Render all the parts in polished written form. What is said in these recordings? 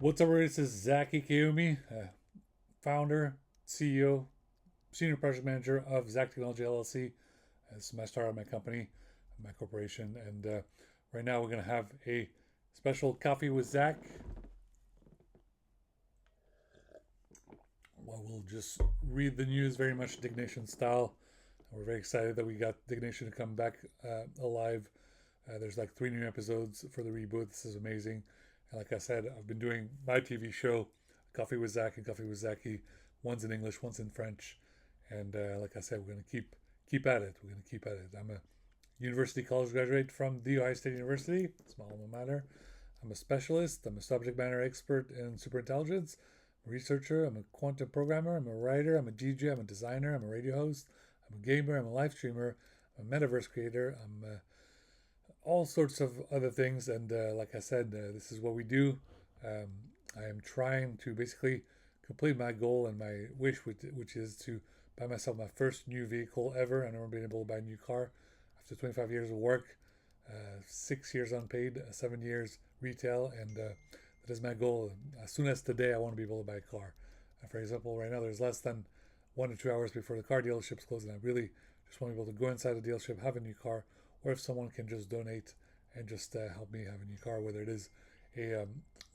What's up, everybody? This is Zack Ikeumi, founder, CEO, senior project manager of Zack Technology LLC. This is my start of my company, my corporation, and right now we're going to have a special coffee with Zack. Well, we'll just read the news very much Dignation style. We're very excited that we got Dignation to come back alive. There's like 3 new episodes for the reboot. This is amazing. And like I said, I've been doing my TV show, Coffee with Zack and Coffee with Zachy. One's in English, one's in French. And like I said, we're going to keep at it. We're going to keep at it. I'm a university college graduate from The Ohio State University. It's my alma mater. I'm a specialist. I'm a subject matter expert in superintelligence. I'm a researcher. I'm a quantum programmer. I'm a writer. I'm a DJ. I'm a designer. I'm a radio host. I'm a gamer. I'm a live streamer. I'm a metaverse creator. I'm all sorts of other things. And like I said, this is what we do. I am trying to basically complete my goal and my wish, which is to buy myself my first new vehicle ever. I've never been able to buy a new car after 25 years of work, 6 years unpaid, 7 years retail, and that is my goal. As soon as today, I want to be able to buy a car. For example, right now there's less than 1 to 2 hours before the car dealership's closing. I really just want to be able to go inside the dealership, have a new car, or if someone can just donate and just help me have a new car, whether it is a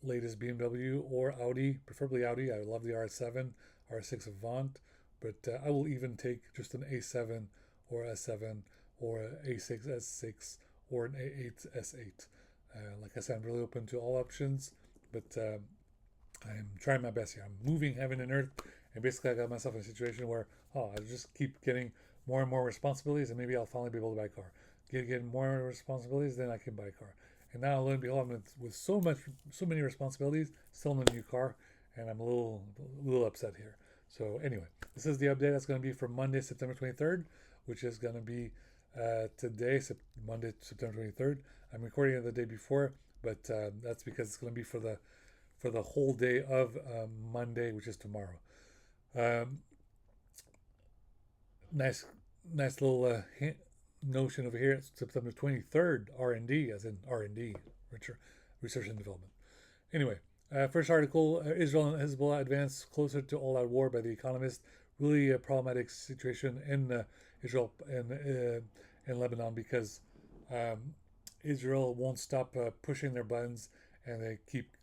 latest BMW or Audi, preferably Audi. I love the RS7, RS6 Avant, but I will even take just an A7 or S7 or an A6 S6 or an A8 S8. Like I said, I'm really open to all options, but I'm trying my best here. I'm moving heaven and earth, and basically I got myself in a situation where I just keep getting more and more responsibilities, and maybe I'll finally be able to buy a car. Get more responsibilities, then I can buy a car. And now, lo and behold, I'm with so many responsibilities, still in a new car, and I'm a little upset here. So anyway, this is the update that's going to be for Monday, September 23rd, which is going to be today, Monday, September 23rd. I'm recording it the day before, but that's because it's going to be for the whole day of Monday, which is tomorrow. Um, nice, nice little notion over here. It's September 23rd, R&D, as in R&D, research and development. Anyway, first article, Israel and Hezbollah advance closer to all-out war by The Economist. Really a problematic situation in Israel and in Lebanon because Israel won't stop pushing their buttons, and they keep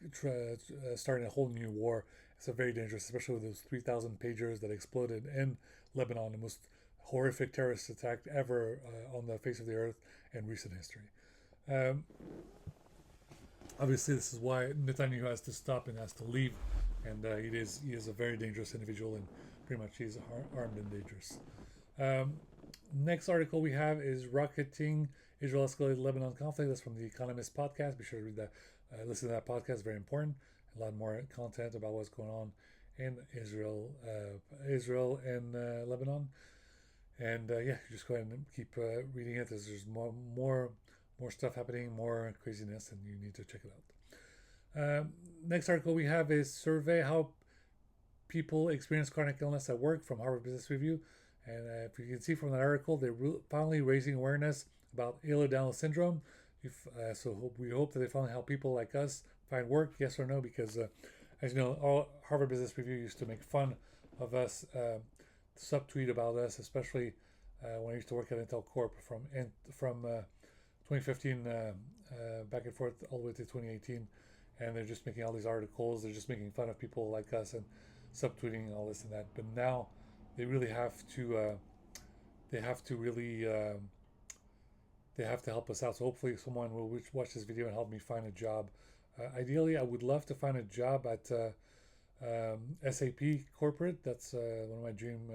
starting a whole new war. It's a very dangerous, especially with those 3,000 pagers that exploded in Lebanon, the most horrific terrorist attack ever on the face of the earth in recent history. Um, Obviously, this is why Netanyahu has to stop and has to leave, and he is a very dangerous individual, and pretty much he's armed and dangerous. Um, Next article we have is Rocketing Israel Escalated Lebanon Conflict. That's from the Economist podcast. Be sure to read that, listen to that podcast. Very important. A lot more content about what's going on in Israel and Lebanon. And yeah, just go ahead and keep reading it. There's more stuff happening, more craziness, and you need to check it out. Next article we have is Survey How People Experience Chronic Illness at Work from Harvard Business Review. And if you can see from that article, they're finally raising awareness about Ehlers-Danlos syndrome. So we hope that they finally help people like us find work, yes or no, because as you know, Harvard Business Review used to make fun of us, subtweet about us, especially when I used to work at Intel Corp from 2015 back and forth all the way to 2018, and they're just making all these articles. They're just making fun of people like us and subtweeting all this and that. But now they really have to. They have to really. They have to help us out. So hopefully, someone will watch this video and help me find a job. Ideally, I would love to find a job at SAP corporate. That's one of my dream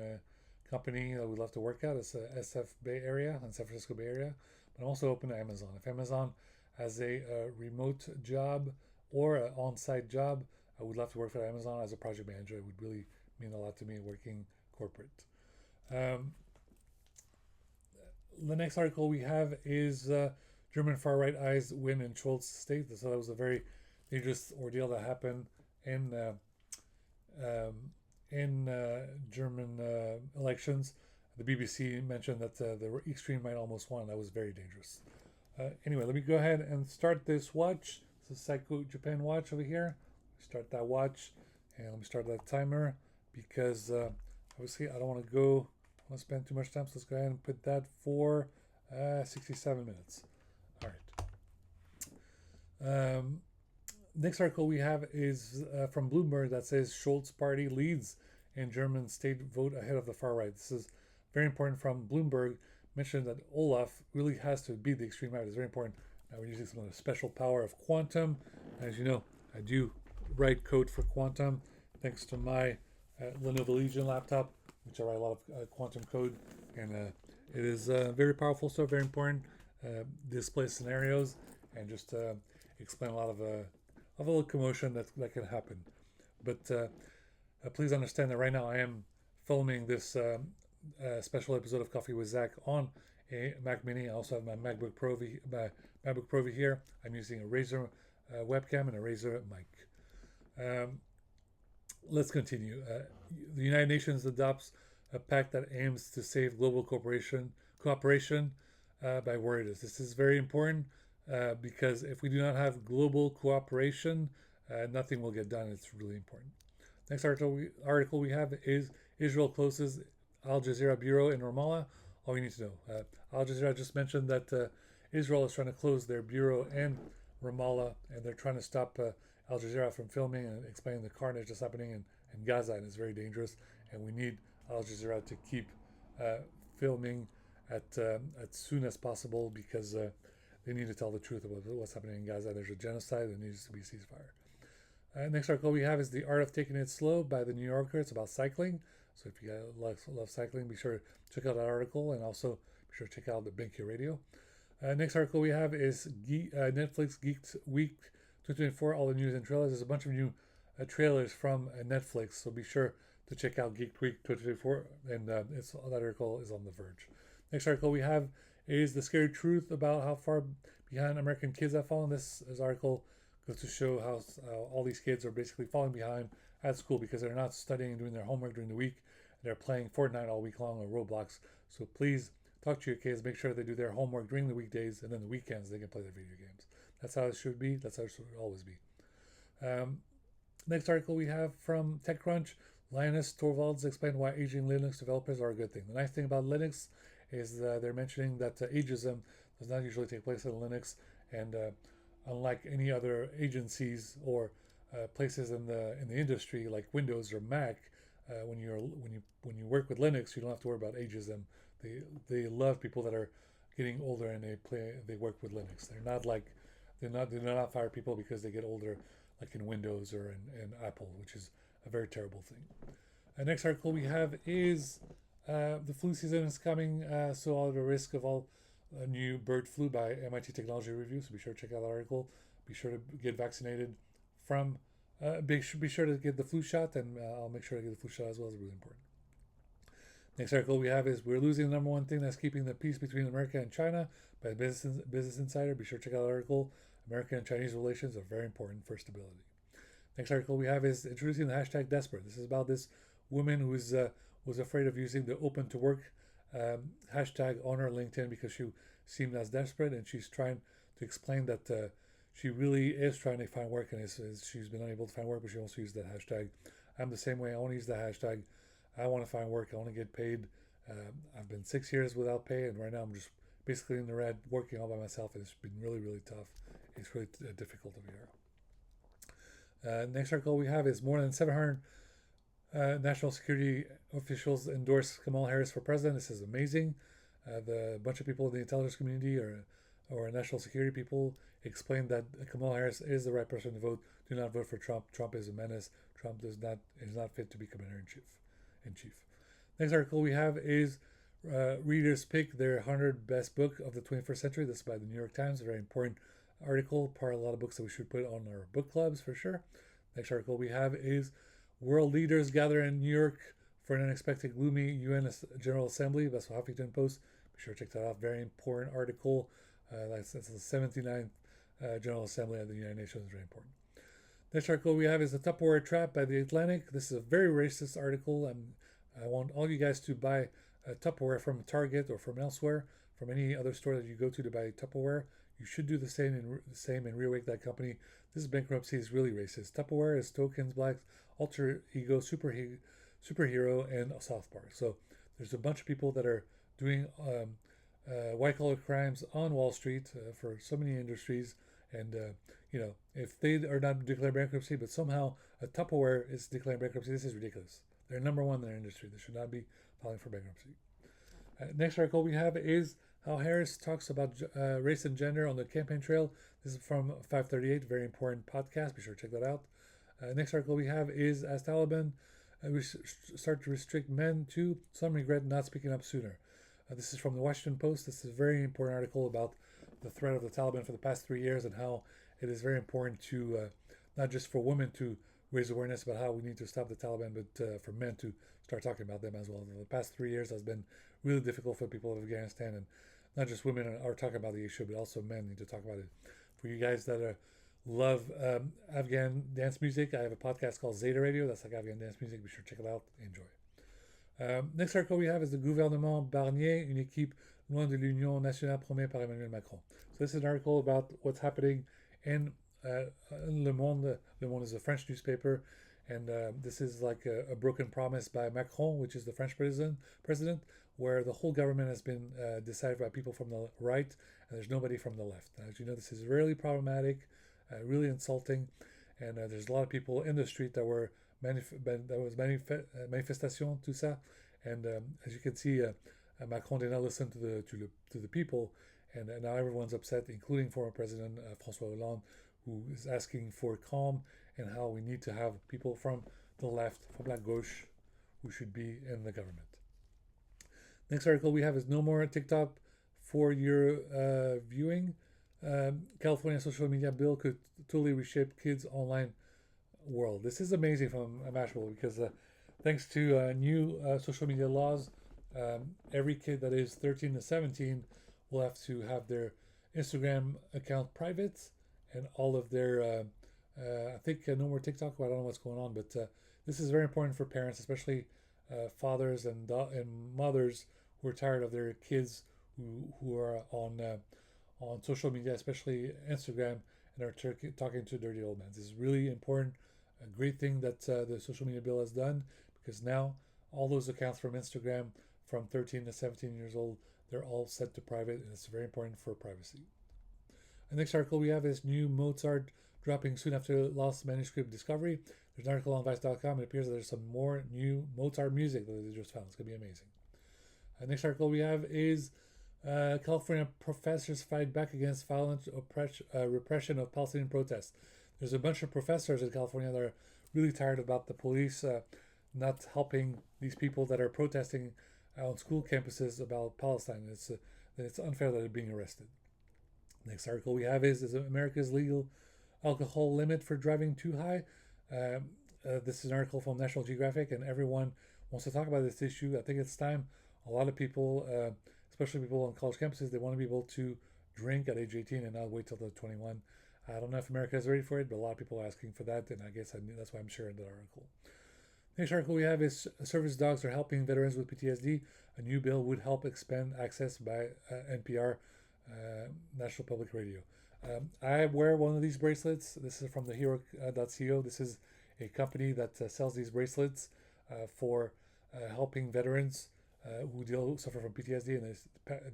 company I would love to work at. It's SF Bay Area and San Francisco Bay Area. But I'm also open to Amazon. If Amazon has a remote job or an on-site job, I would love to work for Amazon as a project manager. It would really mean a lot to me working corporate. Um, the next article we have is German far-right eyes win in Scholz state. So that was a very dangerous ordeal that happened in German elections. The BBC mentioned that the extreme right almost won. That was very dangerous. Anyway, let me go ahead and start this watch. This is Psycho Japan watch over here. Start that watch, and let me start that timer because obviously I don't want to go. I want to spend too much time. So let's go ahead and put that for 67 minutes. All right. Next article we have is from Bloomberg that says Scholz party leads in German state vote ahead of the far right. This is very important from Bloomberg. Mentioned that Olaf really has to beat the extreme right. It's very important. Now we're using some of the special power of quantum. As you know, I do write code for quantum thanks to my Lenovo Legion laptop, which I write a lot of quantum code, and it is very powerful stuff, very important. Display scenarios and just explain a lot of a little commotion that can happen. But please understand that right now I am filming this special episode of Coffee with Zack on a Mac Mini. I also have my MacBook Pro here. I'm using a Razer webcam and a Razer mic. Let's continue. The United Nations adopts a pact that aims to save global cooperation by warriors. This is very important because if we do not have global cooperation, nothing will get done. It's really important. Next article we have is Israel closes Al Jazeera bureau in Ramallah. All you need to know. Al Jazeera just mentioned that Israel is trying to close their bureau in Ramallah, and they're trying to stop Al Jazeera from filming and explaining the carnage that's happening in Gaza, and it's very dangerous. And we need Al Jazeera to keep filming as soon as possible because they need to tell the truth about what's happening in Gaza. There's a genocide. There needs to be a ceasefire. Next article we have is The Art of Taking It Slow by The New Yorker. It's about cycling. So if you guys love cycling, be sure to check out that article, and also be sure to check out the Binky Radio. Next article we have is Netflix Geeked Week 2024, all the news and trailers. There's a bunch of new trailers from Netflix, so be sure to check out Geeked Week 2024, and that article is on The Verge. Next article we have is The Scary Truth about how far behind American kids have fallen. This article goes to show how all these kids are basically falling behind at school because they're not studying and doing their homework during the week. They're playing Fortnite all week long or Roblox. So please talk to your kids, make sure they do their homework during the weekdays, and then the weekends they can play their video games. That's how it should be. That's how it should always be. Next article we have from TechCrunch. Linus Torvalds explained why aging Linux developers are a good thing. The nice thing about Linux is they're mentioning that ageism does not usually take place in Linux, and unlike any other agencies or places in the industry like Windows or Mac, when you work with Linux, you don't have to worry about ageism. They love people that are getting older and they work with Linux. They do not fire people because they get older, like in Windows or in Apple, which is a very terrible thing. Next article we have is the flu season is coming, so all the risk of all new bird flu by MIT Technology Review. So be sure to check out that article. Be sure to get vaccinated from. Be sure to get the flu shot, and I'll make sure to get the flu shot as well. It's really important. Next article we have is we're losing the number one thing that's keeping the peace between America and China by Business Insider. Be sure to check out the article. American and Chinese relations are very important for stability. Next article we have is introducing the hashtag desperate. This is about this woman who was afraid of using the open to work hashtag on her LinkedIn because she seemed as desperate, and she's trying to explain that she really is trying to find work, and she's been unable to find work, but she wants to use that hashtag. I'm the same way. I want to use that hashtag. I want to find work. I want to get paid. I've been 6 years without pay, and right now I'm just basically in the red, working all by myself, and it's been really, really tough. It's really difficult over here. Next article we have is more than 700 national security officials endorse Kamala Harris for president. This is amazing. The bunch of people in the intelligence community or national security people explained that Kamala Harris is the right person to vote. Do not vote for Trump. Trump is a menace. Trump is not fit to be commander-in-chief. Next article we have is readers pick their 100 best book of the 21st century. This is by the New York Times. A very important article. Part of a lot of books that we should put on our book clubs for sure. Next article we have is world leaders gather in New York for an unexpected gloomy UN General Assembly. That's the Huffington Post. Be sure to check that out. Very important article. That's the 79th General Assembly of the United Nations. Very important. Next article we have is the Tupperware Trap by The Atlantic. This is a very racist article. I want all you guys to buy Tupperware from Target or from elsewhere, from any other store that you go to buy Tupperware. You should do the same and reawake that company. This bankruptcy is really racist. Tupperware is tokens, blacks, alter ego, superhero, and South Park. So there's a bunch of people that are doing white collar crimes on Wall Street for so many industries. And, if they are not declared bankruptcy, but somehow a Tupperware is declaring bankruptcy, this is ridiculous. They're number one in their industry. They should not be filing for bankruptcy. Next article we have is how Harris talks about race and gender on the campaign trail. This is from 538, very important podcast. Be sure to check that out. Next article we have is as Taliban start to restrict men too, some regret not speaking up sooner. This is from the Washington Post. This is a very important article about the threat of the Taliban for the past 3 years and how it is very important to not just for women to raise awareness about how we need to stop the Taliban, but for men to start talking about them as well. The past 3 years has been really difficult for people of Afghanistan, and not just women are talking about the issue, but also men need to talk about it. For you guys that love Afghan dance music, I have a podcast called Zeta Radio. That's like Afghan dance music. Be sure to check it out. Enjoy. Next article we have is the gouvernement Barnier, une équipe loin de l'Union nationale promet par Emmanuel Macron. So this is an article about what's happening in Le Monde. Le Monde is a French newspaper, and this is like a broken promise by Macron, which is the French president, where the whole government has been decided by people from the right, and there's nobody from the left. As you know, this is really problematic, really insulting, and there's a lot of people in the street that were manifestation, tout ça, and as you can see, Macron did not listen to the people, and now everyone's upset, including former President François Hollande, who is asking for calm and how we need to have people from the left, from la gauche, who should be in the government. Next article we have is no more TikTok for your viewing. California social media bill could totally reshape kids' online world. This is amazing from Mashable because thanks to new social media laws, every kid that is 13 to 17 will have to have their Instagram account private, and all of their I think no more TikTok. I don't know what's going on, but this is very important for parents, especially fathers and mothers who are tired of their kids who are on social media, especially Instagram, and are talking to dirty old men. This is really important. A great thing that the social media bill has done, because now all those accounts from Instagram from 13 to 17 years old, they're all set to private, and it's very important for privacy. The next article we have is new Mozart dropping soon after lost manuscript discovery. There's an article on Vice.com. It appears that there's some more new Mozart music that they just found. It's going to be amazing. The next article we have is California professors fight back against violent repression of Palestinian protests. There's a bunch of professors in California that are really tired about the police not helping these people that are protesting on school campuses about Palestine. It's unfair that they're being arrested. Next article we have is America's legal alcohol limit for driving too high? This is an article from National Geographic, and everyone wants to talk about this issue. I think it's time. A lot of people, especially people on college campuses, they want to be able to drink at age 18 and not wait till they're 21. I don't know if America is ready for it, but a lot of people are asking for that, and I guess that's why I'm sharing that article. Next article we have is service dogs are helping veterans with PTSD. A new bill would help expand access by NPR, National Public Radio. I wear one of these bracelets. This is from the hero.co. This is a company that sells these bracelets for helping veterans who suffer from PTSD, and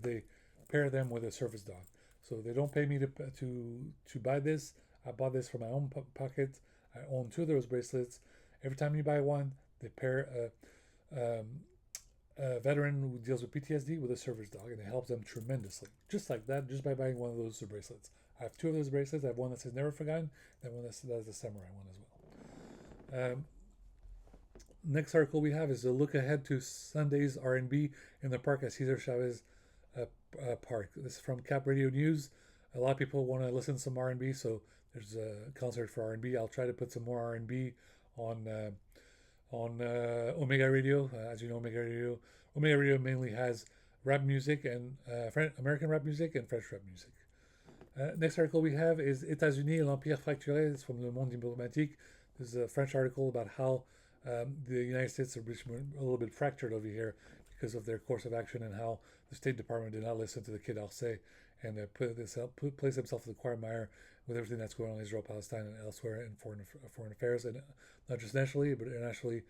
they pair them with a service dog. So they don't pay me to buy this. I bought this from my own pocket. I own 2 of those bracelets. Every time you buy one, they pair a veteran who deals with PTSD with a service dog, and it helps them tremendously. Just like that, just by buying one of those bracelets. I have 2 of those bracelets. I have one that says Never Forgotten, and one that has the samurai one as well. Next article we have is a look ahead to Sunday's R&B in the park at Cesar Chavez Park. This is from Cap Radio News. A lot of people want to listen to some R&B, so there's a concert for R&B. I'll try to put some more R&B on Omega Radio. As you know, Omega Radio mainly has rap music and American rap music and French rap music. Next article we have is États-Unis et l'Empire fracturé. It's from Le Monde Diplomatique. This is a French article about how the United States are a little bit fractured over here because of their course of action, and how the State Department did not listen to the Quai d'Orsay and place themselves in the quagmire with everything that's going on in Israel, Palestine, and elsewhere in foreign affairs, and not just nationally, but internationally,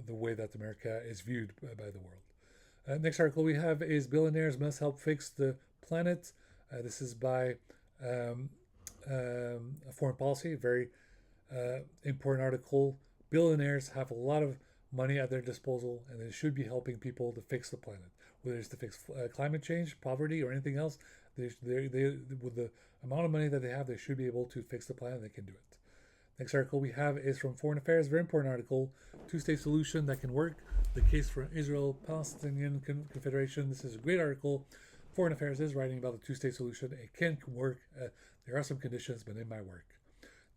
the way that America is viewed by the world. Next article we have is Billionaires Must Help Fix the Planet. This is by Foreign Policy, very important article. Billionaires have a lot of money at their disposal, and they should be helping people to fix the planet, whether it's to fix climate change, poverty, or anything else. They, with the amount of money that they have, they should be able to fix the planet. They can do it. Next article we have is from Foreign Affairs, very important article, two-state solution that can work, the case for Israel-Palestinian Confederation. This is a great article. Foreign Affairs is writing about the two-state solution. It can work. There are some conditions, but it might work.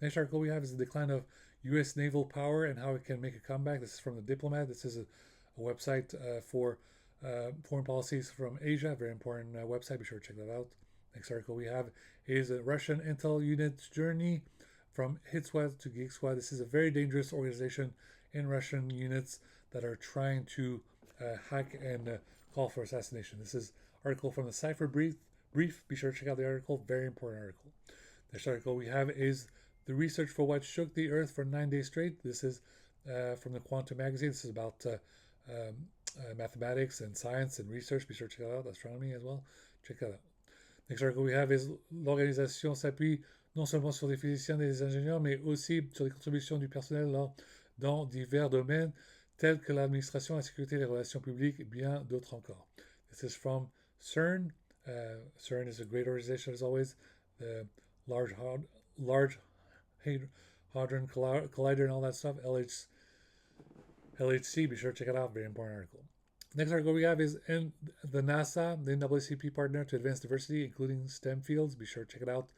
Next article we have is the decline of U.S. naval power and how it can make a comeback. This is from The Diplomat. This is a website for foreign policies from Asia. Very important website. Be sure to check that out. Next article we have is a Russian intel unit's journey from HITSWAT to GeekSWAT. This is a very dangerous organization in Russian units that are trying to hack and call for assassination. This is article from the Cipher Brief. Be sure to check out the article. Very important article. Next article we have is the research for what shook the Earth for 9 days straight. This is from the Quantum magazine. This is about mathematics and science and research. Be sure to check it out. Astronomy as well. Check that out. Next article we have is l'organisation s'appuie non seulement sur des physiciens et des ingénieurs, mais aussi sur les contributions du personnel dans divers domaines tels que l'administration, la sécurité, les relations publiques, et bien d'autres encore. This is from CERN. CERN is a great organization as always. The Large Hadron Collider and all that stuff. LHC. Be sure to check it out. Very important article. Next article we have is in the NASA, the NAACP partner to advance diversity, including STEM fields. Be sure to check it out.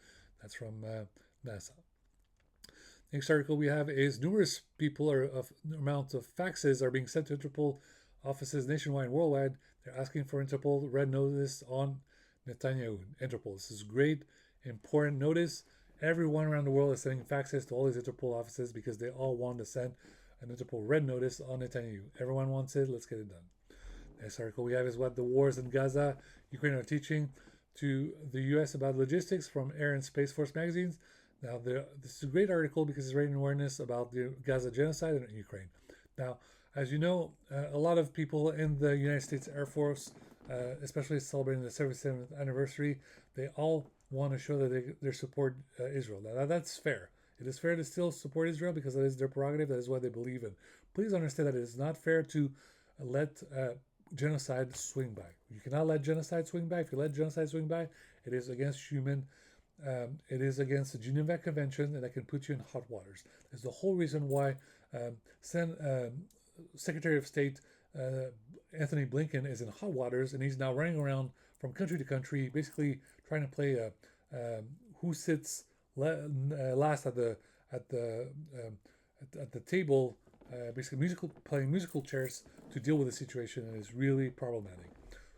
That's from NASA. Next article we have is numerous people or amount of faxes are being sent to Interpol offices nationwide and worldwide. They're asking for Interpol red notice on Netanyahu. Interpol. This is great, important notice. Everyone around the world is sending faxes to all these Interpol offices because they all want to send an Interpol red notice on Netanyahu. Everyone wants it. Let's get it done. Next article we have is what the wars in Gaza, Ukraine are teaching to the U.S. about logistics from Air and Space Force magazines. Now, this is a great article because it's raising awareness about the Gaza genocide in Ukraine. Now, as you know, a lot of people in the United States Air Force, especially celebrating the 77th anniversary, they all want to show that they support Israel. Now, that's fair. It is fair to still support Israel because that is their prerogative. That is what they believe in. Please understand that it is not fair to let genocide swing by. You cannot let genocide swing by. If you let genocide swing by, it is against it is against the Geneva Convention, and that can put you in hot waters. That's the whole reason why Secretary of State Anthony Blinken is in hot waters, and he's now running around from country to country, basically trying to play who sits last at the table. Basically playing musical chairs to deal with the situation, and is really problematic.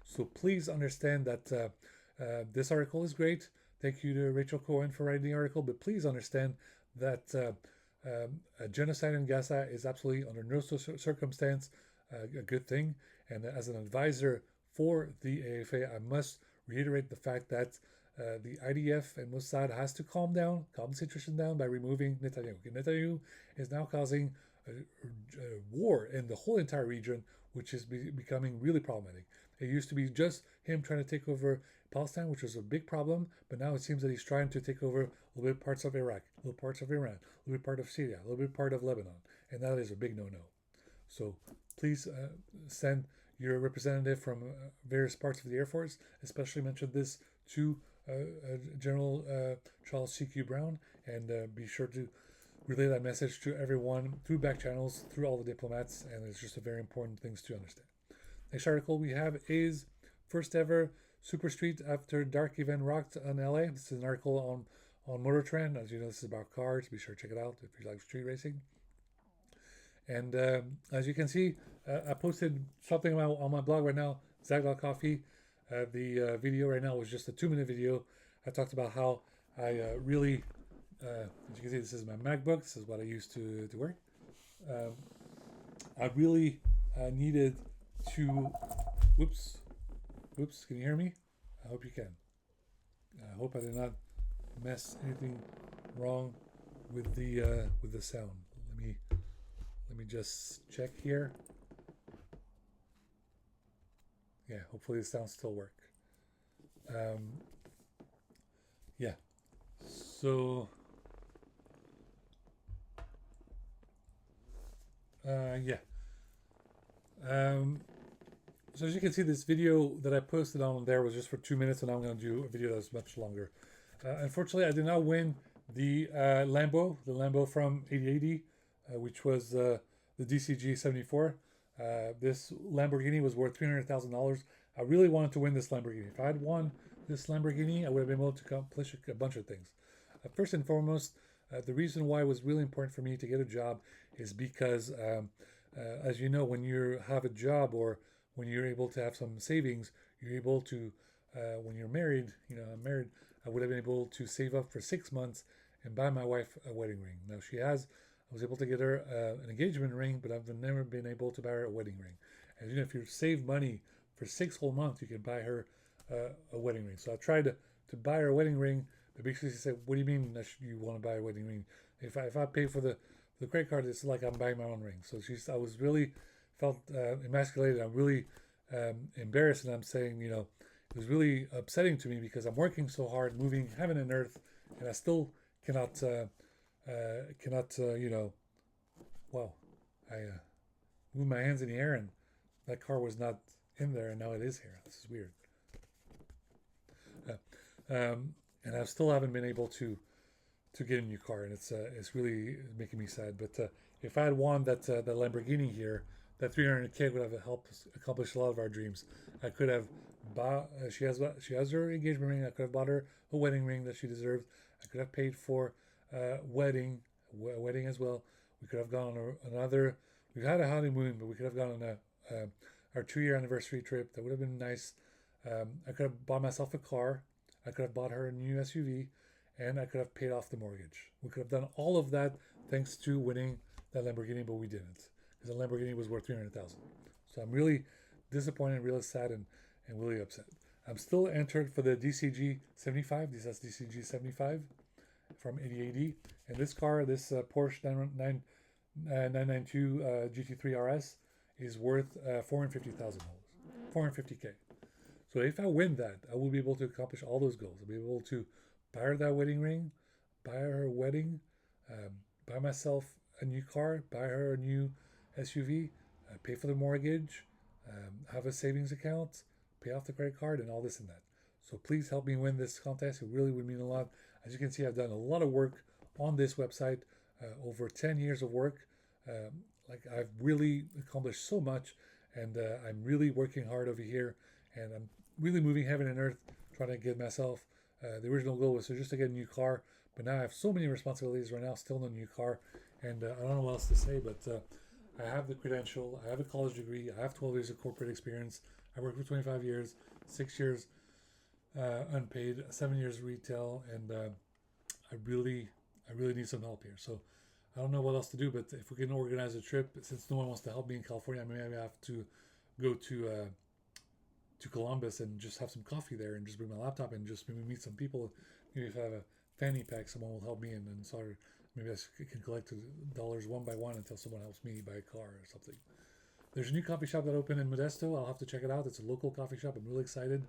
So please understand that this article is great. Thank you to Rachel Cohen for writing the article, but please understand that a genocide in Gaza is absolutely under no circumstance a good thing. And as an advisor for the AFA, I must reiterate the fact that the IDF and Mossad has to calm the situation down by removing Netanyahu. Netanyahu is now causing a war in the whole entire region, which is becoming really problematic. It used to be just him trying to take over Palestine, which was a big problem, but now it seems that he's trying to take over a little bit parts of Iraq, a little parts of Iran, a little bit part of Syria, a little bit part of Lebanon, and that is a big no-no. So please send your representative from various parts of the Air Force, especially mention this to General Charles C.Q. Brown, and be sure to relay that message to everyone through back channels, through all the diplomats, and it's just a very important things to understand. Next article we have is first ever Super Street After Dark event rocked on LA. This is an article on Motor Trend. As you know, this is about cars. Be sure to check it out if you like street racing. And as you can see, I posted something on my blog right now, Zack.coffee. The video right now was just a 2-minute video. I talked about how I really, as you can see, this is my MacBook. This is what I used to work. I really needed to, whoops, can you hear me? I hope you can. I hope I did not mess anything wrong with the sound. Let me just check here. Yeah, hopefully the sounds still work. Um, yeah. So yeah. Um, so as you can see, this video that I posted on there was just for 2 minutes, and I'm going to do a video that's much longer. Unfortunately, I did not win the Lambo from 8080, which was the DCG 74. This Lamborghini was worth $300,000. I really wanted to win this Lamborghini. If I had won this Lamborghini, I would have been able to accomplish a bunch of things. First and foremost, the reason why it was really important for me to get a job is because, as you know, when you have a job or when you're able to have some savings, you're able to, when you're married, I'm married, I would have been able to save up for 6 months and buy my wife a wedding ring. Now I was able to get her an engagement ring, but I've never been able to buy her a wedding ring. And if you save money for 6 whole months, you can buy her a wedding ring. So I tried to buy her a wedding ring, but basically she said, "What do you mean that you want to buy a wedding ring? If I pay for the credit card, it's like I'm buying my own ring." So I was really felt emasculated. I'm really embarrassed, and I'm saying, it was really upsetting to me because I'm working so hard, moving heaven and earth, and I still cannot wow, I moved my hands in the air and that car was not in there, and now it is here. This is weird. And I still haven't been able to get a new car, and it's really making me sad. But if I had won that Lamborghini here, that 300K would have helped us accomplish a lot of our dreams. I could have bought. She has her engagement ring. I could have bought her a wedding ring that she deserved. I could have paid for wedding as well. We could have gone on another. We had a honeymoon, but we could have gone on our 2-year anniversary trip. That would have been nice. I could have bought myself a car. I could have bought her a new SUV, and I could have paid off the mortgage. We could have done all of that thanks to winning that Lamborghini, but we didn't because the Lamborghini was worth $300,000. So I'm really disappointed, really sad, and really upset. I'm still entered for the DCG 75. This is DCG 75 from 8080. And this car, this Porsche 992 GT3 RS, is worth $450,000, $450K. So if I win that, I will be able to accomplish all those goals. I'll be able to buy her that wedding ring, buy her a wedding, buy myself a new car, buy her a new SUV, pay for the mortgage, have a savings account, pay off the credit card, and all this and that. So please help me win this contest. It really would mean a lot. As you can see, I've done a lot of work on this website, over 10 years of work. I've really accomplished so much, and I'm really working hard over here, and I'm really moving heaven and earth trying to get myself. The original goal was just to get a new car, but now I have so many responsibilities right now, still no new car, and I don't know what else to say, but I have the credential, I have a college degree, I have 12 years of corporate experience, I worked for 25 years, 6 years unpaid, 7 years retail, and I really need some help here. So I don't know what else to do, but if we can organize a trip, since no one wants to help me in California, maybe I have to go to Columbus and just have some coffee there and just bring my laptop and just maybe meet some people. Maybe if I have a fanny pack, someone will help me, and then sort of maybe I can collect dollars one by one until someone helps me buy a car or something. There's a new coffee shop that opened in Modesto. I'll have to check it out. It's a local coffee shop. I'm really excited,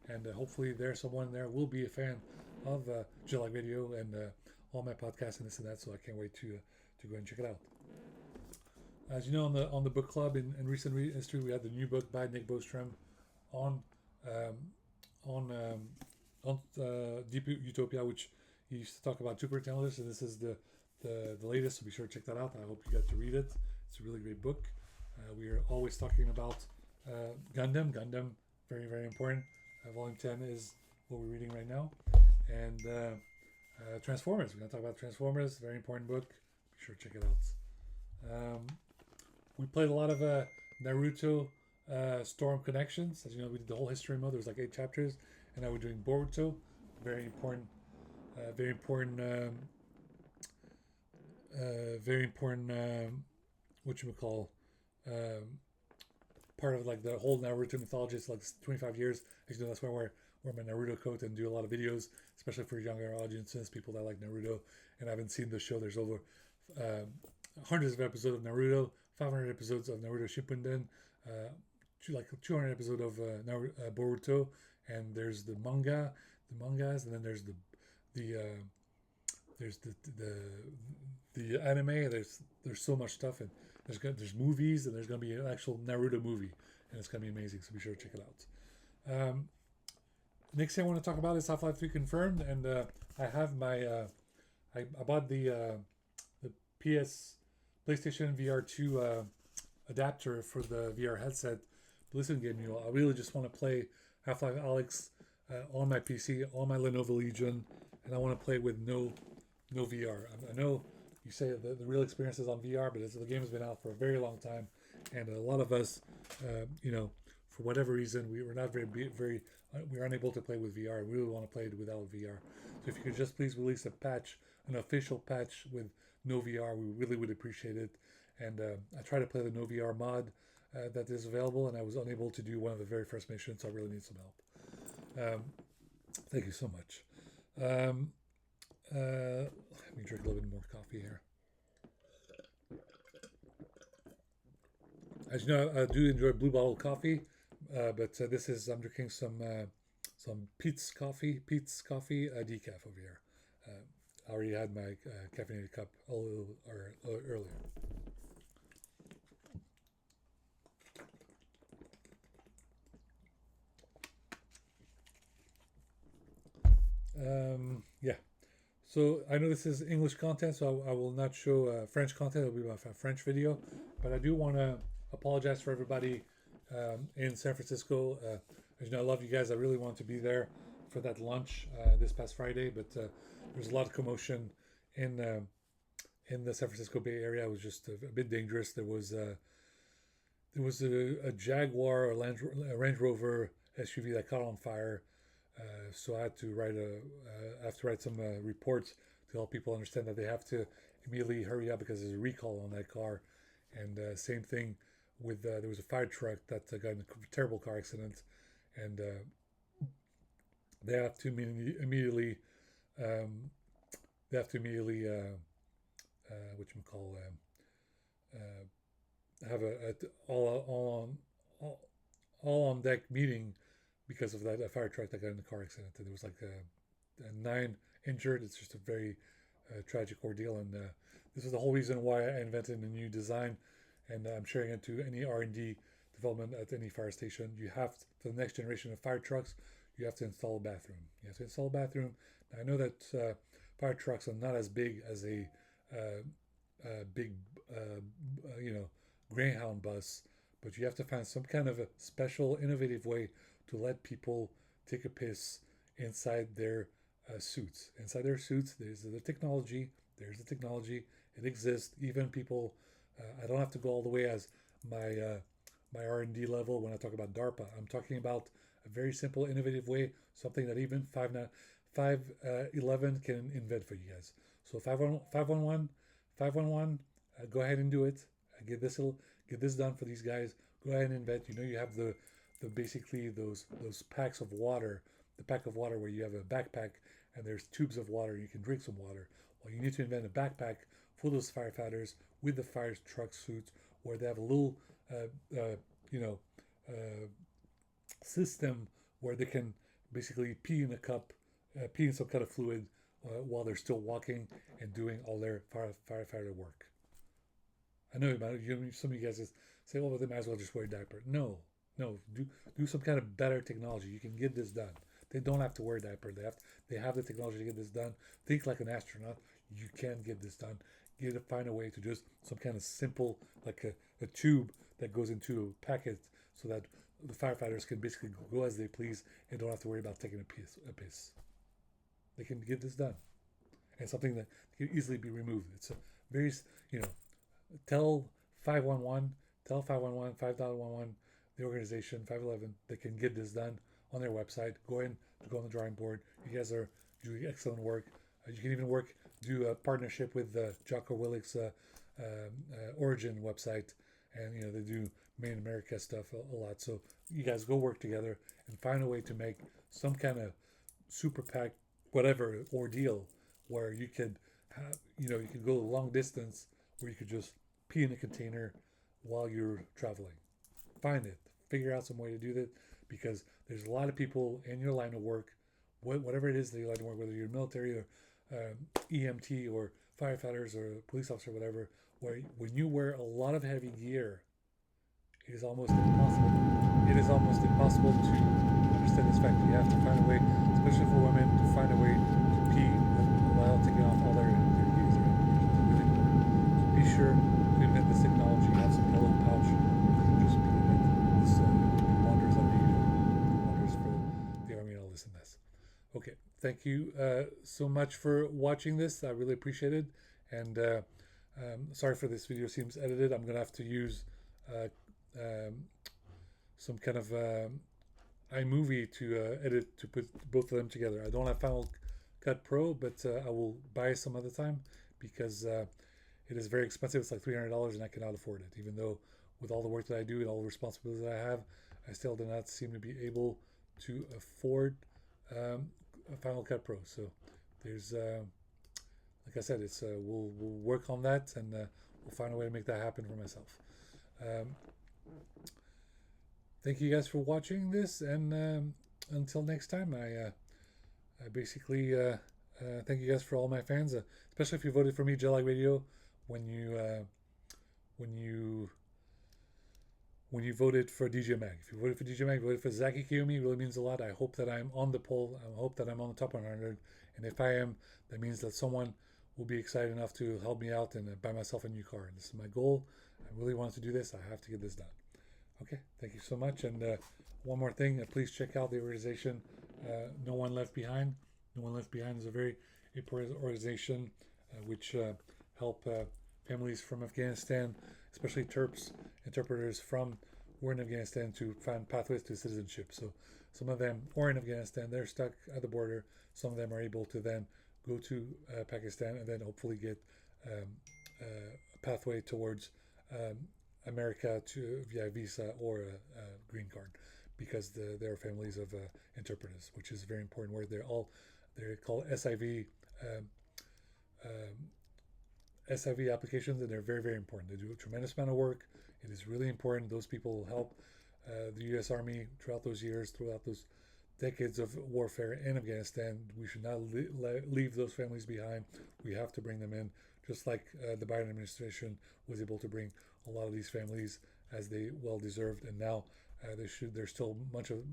and hopefully there's someone there will be a fan of July Video and all my podcasts and this and that. So I can't wait to go and check it out. As you know, on the book club in recent history, we had the new book by Nick Bostrom on Deep Utopia, which he used to talk about Jupiter Intelligence, and this is the latest. So be sure to check that out. I hope you got to read it. It's a really great book. We are always talking about Gundam, very, very important. Volume 10 is what we're reading right now. And Transformers, we're going to talk about Transformers, very important book. Be sure to check it out. We played a lot of Naruto Storm Connections. As you know, we did the whole history mode. There was like 8 chapters. And now we're doing Boruto, very important, whatchamacall, part of like the whole Naruto mythology. It's like 25 years. As you know, that's where wear my Naruto coat and do a lot of videos, especially for younger audiences, people that like Naruto and haven't seen the show. There's over uh, hundreds of episodes of Naruto, 500 episodes of Naruto Shippuden, uh, like 200 episodes of Boruto, and there's the mangas, and then the there's the anime. There's so much stuff, and there's movies, and there's gonna be an actual Naruto movie, and it's gonna be amazing. So be sure to check it out. Next thing I want to talk about is Half-Life 3 confirmed, and I have my I bought the PS PlayStation VR 2 adapter for the VR headset. But listen, game, I really just want to play Half-Life Alex on my PC, on my Lenovo Legion, and I want to play with no VR. I know you say the real experience is on VR, but the game has been out for a very long time, and a lot of us, for whatever reason, we were not very we were unable to play with VR. We really want to play it without VR. So if you could just please release a patch, an official patch with no VR, we really would appreciate it. And I tried to play the no VR mod that is available, and I was unable to do one of the very first missions, so I really need some help. Thank you so much. Let me drink a little bit more coffee here. As you know, I do enjoy Blue Bottle coffee, but I'm drinking some Pete's Coffee decaf over here. I already had my caffeinated cup a little earlier. Yeah. So I know this is English content, so I will not show French content. It'll be a French video, but I do want to apologize for everybody in San Francisco. As you know, I love you guys. I really want to be there for that lunch this past Friday, but there's a lot of commotion in the San Francisco Bay Area. It was just a bit dangerous. There was a Jaguar or a Range Rover SUV that caught on fire. So I had to write some reports to help people understand that they have to immediately hurry up because there's a recall on that car. And same thing with there was a fire truck that got in a terrible car accident, and they have to immediately what you call have a all on deck meeting because of that fire truck that got in the car accident. And there was like 9 injured. It's just a very tragic ordeal, and this is the whole reason why I invented a new design, and I'm sharing it to any R&D development at any fire station. You have to, for the next generation of fire trucks, you have to install a bathroom. You have to install a bathroom. Now, I know that fire trucks are not as big as a big, Greyhound bus, but you have to find some kind of a special, innovative way to let people take a piss inside their suits. Inside their suits, there's the technology. It exists. Even people, I don't have to go all the way as my R&D level when I talk about DARPA. I'm talking about a very simple, innovative way, something that even 511 can invent for you guys. So 511, go ahead and do it. Get this done for these guys. Go ahead and invent. You have the basically those packs of water, the pack of water where you have a backpack and there's tubes of water. You can drink some water. Well, you need to invent a backpack for those firefighters with the fire truck suits, where they have a little system where they can basically pee in a cup, pee in some kind of fluid while they're still walking and doing all their firefighter work. I know some of you guys say, "Oh, well, they might as well just wear a diaper." No, do some kind of better technology. You can get this done. They don't have to wear a diaper. They have the technology to get this done. Think like an astronaut. You can get this done. Find a way to just some kind of simple, like a tube that goes into a packet, so that the firefighters can basically go as they please and don't have to worry about taking a piss. They can get this done, and something that can easily be removed. It's a very, tell 511, 5.11, the organization 511, they can get this done on their website. Go on the drawing board. You guys are doing excellent work. You can even do a partnership with Jocko Willick's Origin website, and they do Made in America stuff a lot. So you guys go work together and find a way to make some kind of super pack, whatever ordeal where you could have, you could go a long distance where you could just pee in a container while you're traveling. Find it, figure out some way to do that, because there's a lot of people in your line of work, whatever it is that you like to work, whether you're military or EMT or firefighters or police officer, whatever, where when you wear a lot of heavy gear, it is almost impossible. It is almost impossible to understand this fact. You have to find a way, especially for women, to find a way to pee while taking off all their gears. Right? It's really important. So be sure to invent this technology. Have some yellow pouch. Just pee in it. This wonders on the wonders for the army and all this and this. Okay, thank you so much for watching this. I really appreciate it. And sorry for this video seems edited. I'm gonna have to use some kind of iMovie to edit to put both of them together. I don't have Final Cut Pro, but I will buy some other time because it is very expensive. It's like $300, and I cannot afford it. Even though with all the work that I do and all the responsibilities that I have, I still do not seem to be able to afford a Final Cut Pro. So there's, like I said, it's we'll work on that, and we'll find a way to make that happen for myself. Thank you guys for watching this, and until next time, I basically thank you guys for all my fans, especially if you voted for me, Jellag Radio, when you voted for DJ Mag. If you voted for DJ Mag, voted for Zack, it really means a lot. I hope that I'm on the poll. I hope that I'm on the top 100, and if I am, that means that someone will be excited enough to help me out and buy myself a new car. And this is my goal. I really want to do this. I have to get this done. Okay, thank you so much. And one more thing, please check out the organization No One Left Behind. No One Left Behind is a very important organization which help families from Afghanistan, especially Terps, interpreters from who are in Afghanistan, to find pathways to citizenship. So some of them are in Afghanistan, they're stuck at the border. Some of them are able to then go to Pakistan and then hopefully get a pathway towards America via visa or a green card, because there are families of interpreters, which is a very important word. They're called SIV SIV applications, and they're very, very important. They do a tremendous amount of work. It is really important. Those people help the U.S. Army throughout those years, throughout those decades of warfare in Afghanistan. We should not leave those families behind. We have to bring them in, just like the Biden administration was able to bring a lot of these families as they well deserved, and now there's still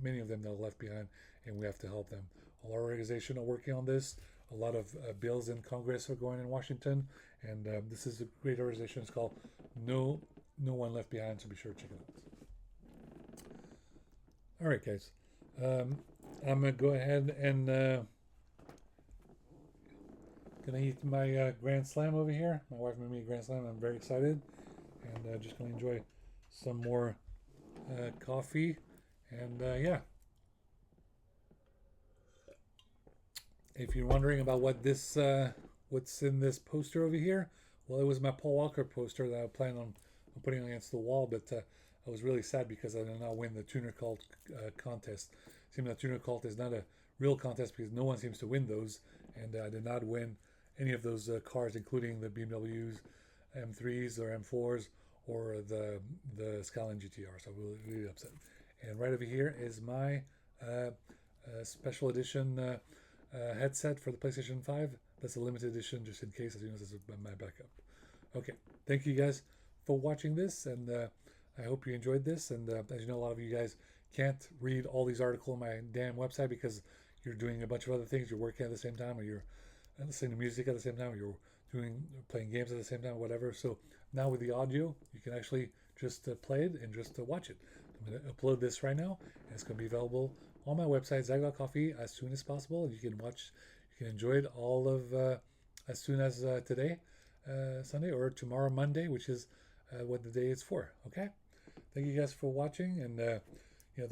many of them that are left behind, and we have to help them. All our organization are working on this. A lot of bills in Congress are going in Washington, and this is a great organization. It's called No One Left Behind, so be sure to check it out. All right, guys. I'm gonna go ahead and gonna eat my Grand Slam over here. My wife made me a Grand Slam. I'm very excited, and just gonna enjoy some more coffee, and yeah. If you're wondering about what's in this poster over here, well, it was my Paul Walker poster that I planned on putting against the wall, but I was really sad because I did not win the Tuner Cult contest. It seems that Tuner Cult is not a real contest because no one seems to win those, and I did not win any of those cars, including the BMWs, M3s or M4s, or the Skyline GTR. So I'm really upset. And right over here is my special edition headset for the PlayStation 5. That's a limited edition, just in case, as you know, this is my backup. Okay, thank you guys for watching this, and I hope you enjoyed this. And as you know, a lot of you guys can't read all these articles on my damn website because you're doing a bunch of other things. You're working at the same time, or you're listening to music at the same time, or you're playing games at the same time, whatever. So now with the audio, you can actually just play it and just watch it. I'm going to upload this right now, and it's going to be available on my website, Zack.coffee, as soon as possible. You can enjoy it all of as soon as today, Sunday, or tomorrow, Monday, which is what the day is for. Okay, thank you guys for watching, and the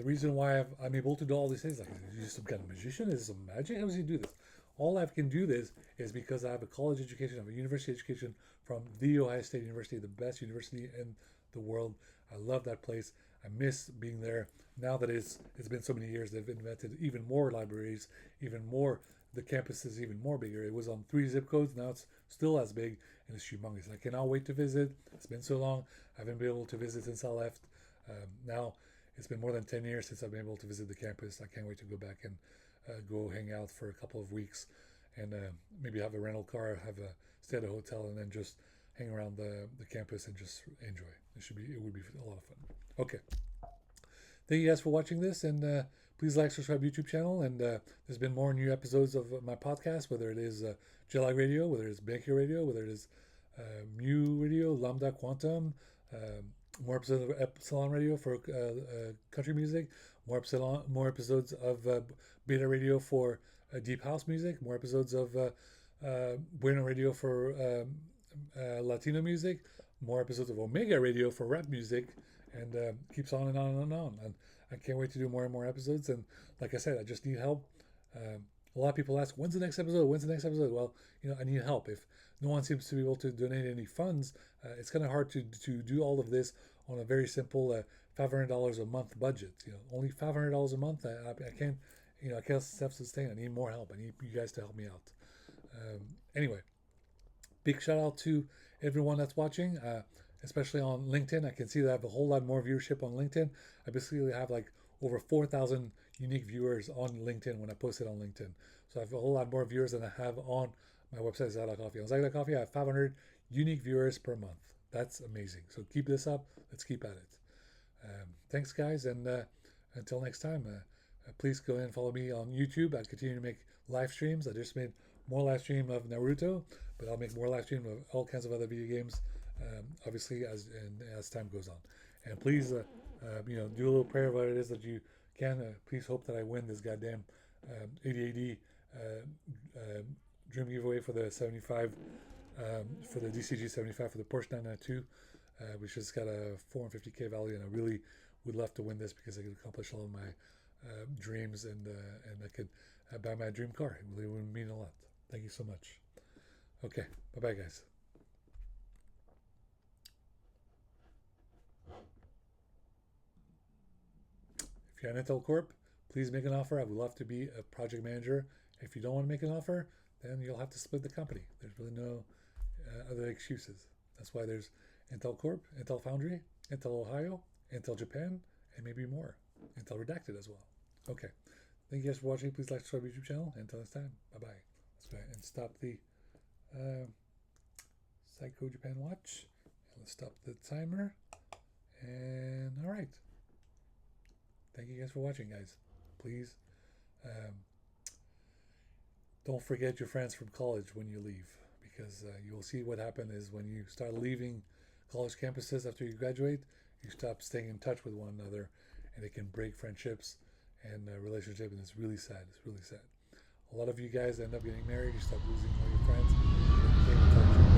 reason why I'm able to do all these things, like, is you some kind of magician? Is this some magic? How does he do this? All I can do this is because I have a college education, I have a university education from the Ohio State University, the best university in the world. I love that place. I miss being there. Now that it's been so many years, they've invented even more libraries, even more. The campus is even more bigger. It was on 3 zip codes. Now it's still as big, and it's humongous. I cannot wait to visit. It's been so long. I haven't been able to visit since I left. Now it's been more than 10 years since I've been able to visit the campus. I can't wait to go back and go hang out for a couple of weeks, and maybe have a rental car, have a stay at a hotel, and then just hang around the campus and just enjoy. It would be a lot of fun. Okay. Thank you guys for watching this, and please like, subscribe YouTube channel. And there's been more new episodes of my podcast, whether it is Jedi Radio, whether it is Banker Radio, whether it is Mu Radio, Lambda Quantum, more episodes of Epsilon Radio for country music, more episodes of Beta Radio for deep house music, more episodes of Bueno Radio for Latino music, more episodes of Omega Radio for rap music, and keeps on and on and on. And I can't wait to do more and more episodes. And like I said, I just need help. A lot of people ask, when's the next episode? When's the next episode? Well, I need help. If no one seems to be able to donate any funds, it's kind of hard to do all of this on a very simple $500 a month budget. Only $500 a month. I can't, I can't self-sustain. I need more help. I need you guys to help me out. Anyway, big shout out to everyone that's watching, especially on LinkedIn. I can see that I have a whole lot more viewership on LinkedIn. I basically have like over 4,000 unique viewers on LinkedIn when I post it on LinkedIn. So I have a whole lot more viewers than I have on my website, Zack Coffee. On Zack Coffee, I have 500 unique viewers per month. That's amazing. So keep this up. Let's keep at it. Thanks, guys. And until next time, please go ahead and follow me on YouTube. I continue to make live streams. I just made more live stream of Naruto, but I'll make more live stream of all kinds of other video games, obviously, as time goes on. And please, do a little prayer of what it is that you can. Please hope that I win this goddamn 8080 dream giveaway for the 75, for the DCG 75 for the Porsche 992, which has got a 450k value, and I really would love to win this because I could accomplish all of my dreams, and I could buy my dream car. It really would mean a lot. Thank you so much. Okay, bye-bye, guys. If you're an Intel Corp, please make an offer. I would love to be a project manager. If you don't want to make an offer, then you'll have to split the company. There's really no other excuses. That's why there's Intel Corp, Intel Foundry, Intel Ohio, Intel Japan, and maybe more. Intel Redacted as well. Okay. Thank you guys for watching. Please like, subscribe to the YouTube channel. Until next time, bye-bye. Let's go ahead and stop the Psycho Japan watch. And let's stop the timer. And all right. Thank you guys for watching, guys. Please don't forget your friends from college when you leave, because you will see what happens is when you start leaving college campuses after you graduate, you stop staying in touch with one another, and it can break friendships and relationship, and it's really sad. It's really sad. A lot of you guys end up getting married. You stop losing all your friends. You can't touch